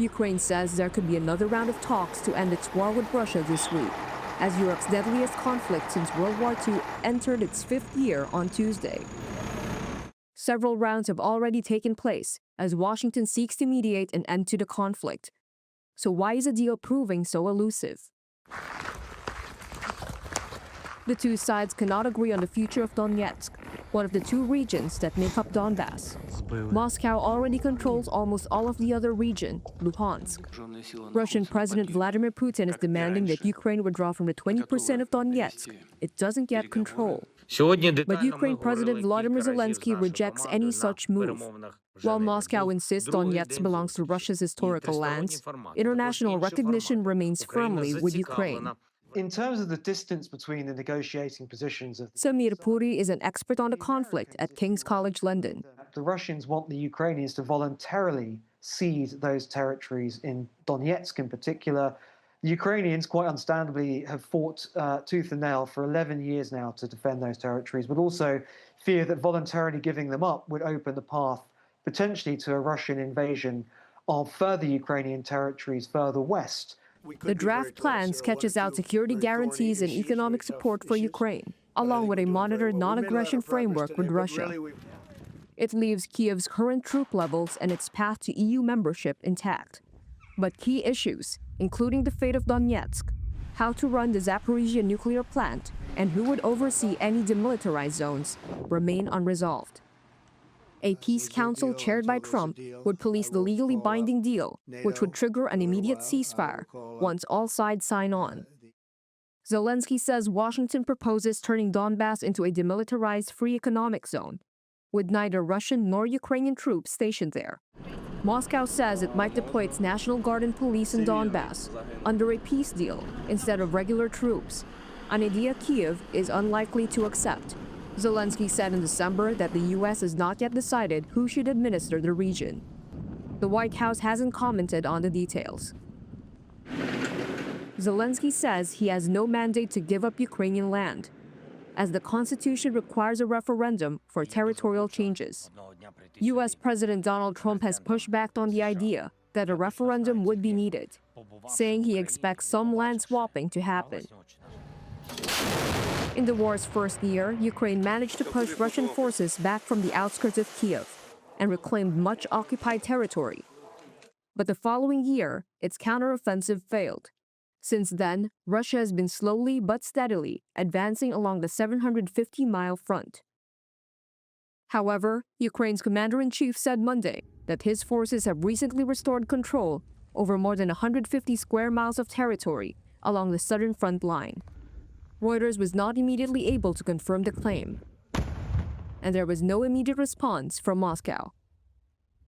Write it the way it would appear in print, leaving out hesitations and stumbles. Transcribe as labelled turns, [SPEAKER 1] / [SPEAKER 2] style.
[SPEAKER 1] Ukraine says there could be another round of talks to end its war with Russia this week, as Europe's deadliest conflict since World War II entered its 5th year on Tuesday. Several rounds have already taken place as Washington seeks to mediate an end to the conflict. So why is a deal proving so elusive? The two sides cannot agree on the future of Donetsk, one of the two regions that make up Donbass. Moscow already controls almost all of the other region, Luhansk. Russian President Vladimir Putin is demanding that Ukraine withdraw from the 20% of Donetsk it doesn't yet control. But Ukraine President Volodymyr Zelensky rejects any such move. While Moscow insists Donetsk belongs to Russia's historical lands, international recognition remains firmly with Ukraine.
[SPEAKER 2] In terms of the distance between the negotiating positions of
[SPEAKER 1] Samir Puri is an expert on the conflict at King's College London.
[SPEAKER 2] the Russians want the Ukrainians to voluntarily cede those territories in Donetsk in particular. The Ukrainians, quite understandably, have fought tooth and nail for 11 years now to defend those territories, but also fear that voluntarily giving them up would open the path potentially to a Russian invasion of further Ukrainian territories further west.
[SPEAKER 1] The draft plan sketches out security guarantees and economic support for Ukraine, along with a monitored non-aggression framework with Russia. It leaves Kiev's current troop levels and its path to EU membership intact. But key issues, including the fate of Donetsk, how to run the Zaporizhia nuclear plant, and who would oversee any demilitarized zones, remain unresolved. A peace council chaired by Trump would police the legally binding deal, which would trigger an immediate ceasefire once all sides sign on. Zelensky says Washington proposes turning Donbass into a demilitarized free economic zone, with neither Russian nor Ukrainian troops stationed there. Moscow says it might deploy its National Guard and police in Donbass under a peace deal instead of regular troops, an idea Kiev is unlikely to accept. Zelensky said in December that the U.S. has not yet decided who should administer the region. The White House hasn't commented on the details. Zelensky says he has no mandate to give up Ukrainian land, as the Constitution requires a referendum for territorial changes. U.S. President Donald Trump has pushed back on the idea that a referendum would be needed, saying he expects some land swapping to happen. In the war's first year, Ukraine managed to push Russian forces back from the outskirts of Kiev and reclaimed much occupied territory. But the following year, its counteroffensive failed. Since then, Russia has been slowly but steadily advancing along the 750-mile front. However, Ukraine's commander-in-chief said Monday that his forces have recently restored control over more than 150 square miles of territory along the southern front line. Reuters was not immediately able to confirm the claim, and there was no immediate response from Moscow.